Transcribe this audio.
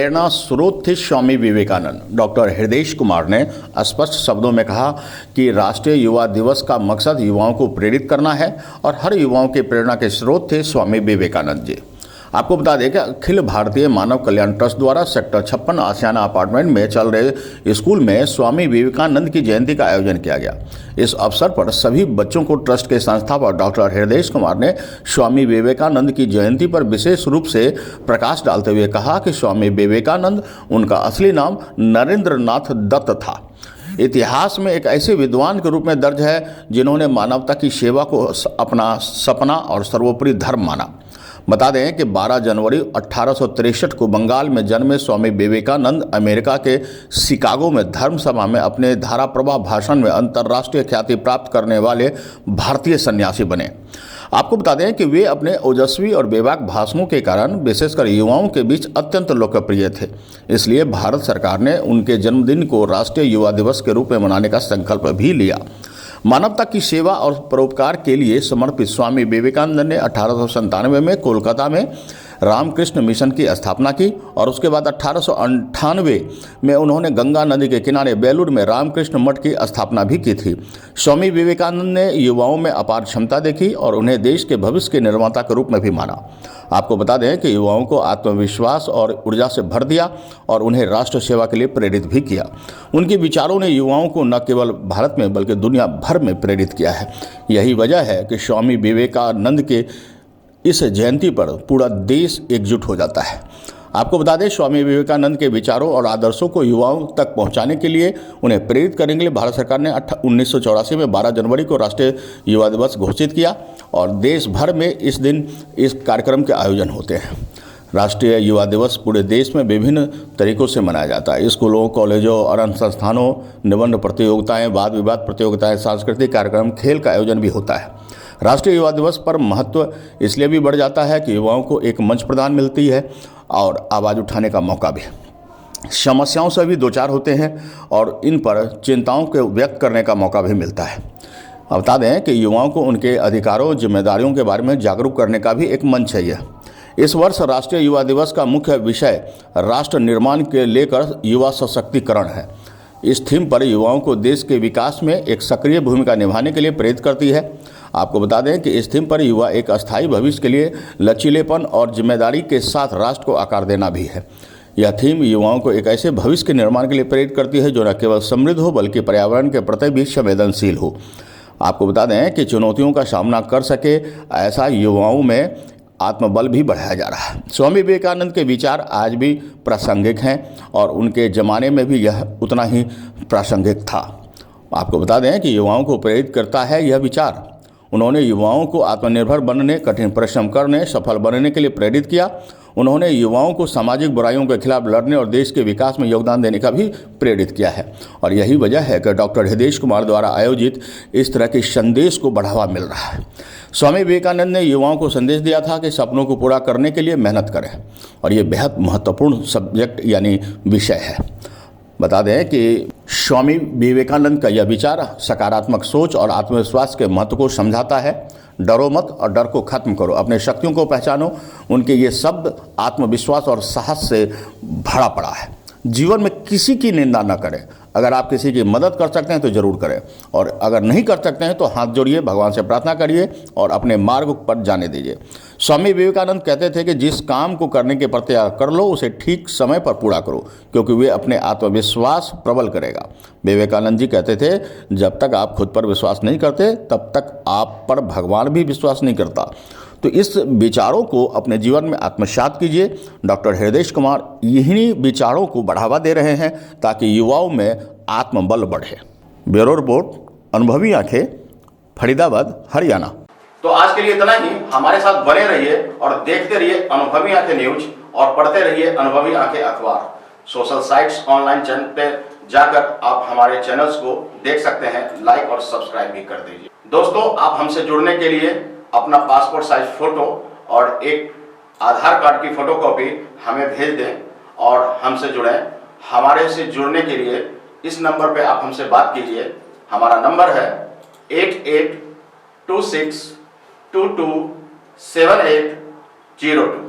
प्रेरणा स्रोत थे स्वामी विवेकानंद। डॉक्टर हृदय कुमार ने स्पष्ट शब्दों में कहा कि राष्ट्रीय युवा दिवस का मकसद युवाओं को प्रेरित करना है और हर युवाओं के प्रेरणा के स्रोत थे स्वामी विवेकानंद जी। आपको बता दें कि अखिल भारतीय मानव कल्याण ट्रस्ट द्वारा सेक्टर 56 आशियाना अपार्टमेंट में चल रहे स्कूल में स्वामी विवेकानंद की जयंती का आयोजन किया गया। इस अवसर पर सभी बच्चों को ट्रस्ट के संस्थापक डॉक्टर हृदय कुमार ने स्वामी विवेकानंद की जयंती पर विशेष रूप से प्रकाश डालते हुए कहा कि स्वामी विवेकानंद, उनका असली नाम नरेंद्रनाथ दत्त था, इतिहास में एक ऐसे विद्वान के रूप में दर्ज है जिन्होंने मानवता की सेवा को अपना सपना और सर्वोपरि धर्म माना। बता दें कि 12 जनवरी 1863 को बंगाल में जन्मे स्वामी विवेकानंद अमेरिका के शिकागो में धर्म सभा में अपने धाराप्रवाह भाषण में अंतर्राष्ट्रीय ख्याति प्राप्त करने वाले भारतीय सन्यासी बने। आपको बता दें कि वे अपने ओजस्वी और बेबाक भाषणों के कारण विशेषकर युवाओं के बीच अत्यंत लोकप्रिय थे। इसलिए भारत सरकार ने उनके जन्मदिन को राष्ट्रीय युवा दिवस के रूप में मनाने का संकल्प भी लिया। मानवता की सेवा और परोपकार के लिए समर्पित स्वामी विवेकानंद ने 1897 में कोलकाता में रामकृष्ण मिशन की स्थापना की और उसके बाद 1898 में उन्होंने गंगा नदी के किनारे बेलूर में रामकृष्ण मठ की स्थापना भी की थी। स्वामी विवेकानंद ने युवाओं में अपार क्षमता देखी और उन्हें देश के भविष्य के निर्माता के रूप में भी माना। आपको बता दें कि युवाओं को आत्मविश्वास और ऊर्जा से भर दिया और उन्हें राष्ट्र सेवा के लिए प्रेरित भी किया। उनके विचारों ने युवाओं को न केवल भारत में बल्कि दुनिया भर में प्रेरित किया है। यही वजह है कि स्वामी विवेकानंद के इस जयंती पर पूरा देश एकजुट हो जाता है। आपको बता दें, स्वामी विवेकानंद के विचारों और आदर्शों को युवाओं तक पहुंचाने के लिए, उन्हें प्रेरित करने के लिए भारत सरकार ने 1984 में 12 जनवरी को राष्ट्रीय युवा दिवस घोषित किया और देश भर में इस दिन इस कार्यक्रम के आयोजन होते हैं। राष्ट्रीय युवा दिवस पूरे देश में विभिन्न तरीकों से मनाया जाता है। स्कूलों, कॉलेजों और अन्य संस्थानों, निबंध प्रतियोगिताएं, वाद विवाद प्रतियोगिताएं, सांस्कृतिक कार्यक्रम, खेल का आयोजन भी होता है। राष्ट्रीय युवा दिवस पर महत्व इसलिए भी बढ़ जाता है कि युवाओं को एक मंच प्रदान मिलती है और आवाज़ उठाने का मौका भी। समस्याओं से भी दो चार होते हैं और इन पर चिंताओं को व्यक्त करने का मौका भी मिलता है। अब बता दें कि युवाओं को उनके अधिकारों, जिम्मेदारियों के बारे में जागरूक करने का भी एक मंच है यह। इस वर्ष राष्ट्रीय युवा दिवस का मुख्य विषय राष्ट्र निर्माण के लेकर युवा सशक्तिकरण है। इस थीम पर युवाओं को देश के विकास में एक सक्रिय भूमिका निभाने के लिए प्रेरित करती है। आपको बता दें कि इस थीम पर युवा एक अस्थायी भविष्य के लिए लचीलेपन और जिम्मेदारी के साथ राष्ट्र को आकार देना भी है। यह थीम युवाओं को एक ऐसे भविष्य के निर्माण के लिए प्रेरित करती है जो न केवल समृद्ध हो बल्कि पर्यावरण के प्रति भी संवेदनशील हो। आपको बता दें कि चुनौतियों का सामना कर सके, ऐसा युवाओं में आत्मबल भी बढ़ाया जा रहा है। स्वामी विवेकानंद के विचार आज भी प्रासंगिक हैं और उनके ज़माने में भी यह उतना ही प्रासंगिक था। आपको बता दें कि युवाओं को प्रेरित करता है यह विचार। उन्होंने युवाओं को आत्मनिर्भर बनने, कठिन परिश्रम करने, सफल बनने के लिए प्रेरित किया। उन्होंने युवाओं को सामाजिक बुराइयों के खिलाफ लड़ने और देश के विकास में योगदान देने का भी प्रेरित किया है। और यही वजह है कि डॉक्टर हृदय कुमार द्वारा आयोजित इस तरह के संदेश को बढ़ावा मिल रहा है। स्वामी विवेकानंद ने युवाओं को संदेश दिया था कि सपनों को पूरा करने के लिए मेहनत करें और ये बेहद महत्वपूर्ण सब्जेक्ट यानी विषय है। बता दें कि स्वामी विवेकानंद का यह विचार सकारात्मक सोच और आत्मविश्वास के महत्व को समझाता है। डरो मत और डर को खत्म करो, अपने शक्तियों को पहचानो। उनके ये शब्द आत्मविश्वास और साहस से भरा पड़ा है। जीवन में किसी की निंदा न करें। अगर आप किसी की मदद कर सकते हैं तो ज़रूर करें और अगर नहीं कर सकते हैं तो हाथ जोड़िए, भगवान से प्रार्थना करिए और अपने मार्ग पर जाने दीजिए। स्वामी विवेकानंद कहते थे कि जिस काम को करने के प्रत्याग कर लो उसे ठीक समय पर पूरा करो, क्योंकि वे अपने आत्मविश्वास प्रबल करेगा। विवेकानंद जी कहते थे, जब तक आप खुद पर विश्वास नहीं करते तब तक आप पर भगवान भी विश्वास नहीं करता। तो इस विचारों को अपने जीवन में आत्मसात कीजिए। डॉक्टर हृदय कुमार यही विचारों को बढ़ावा दे रहे हैं ताकि युवाओं में आत्मबल बढ़े। ब्यूरो रिपोर्ट, अनुभवी आंखें, फरीदाबाद, हरियाणा। तो आज के लिए इतना ही। हमारे साथ बने रहिए और देखते रहिए अनुभवी आंखें न्यूज और पढ़ते रहिए अनुभवी आंखें अखबार। सोशल साइट्स, ऑनलाइन चैनल पे जाकर आप हमारे चैनल्स को देख सकते हैं, लाइक और सब्सक्राइब भी कर दीजिए। दोस्तों, आप हमसे जुड़ने के लिए अपना पासपोर्ट साइज फोटो और एक आधार कार्ड की फोटोकॉपी हमें भेज दें और हमसे जुड़ें। हमारे से जुड़ने के लिए इस नंबर पे आप हमसे बात कीजिए। हमारा नंबर है 8826227802।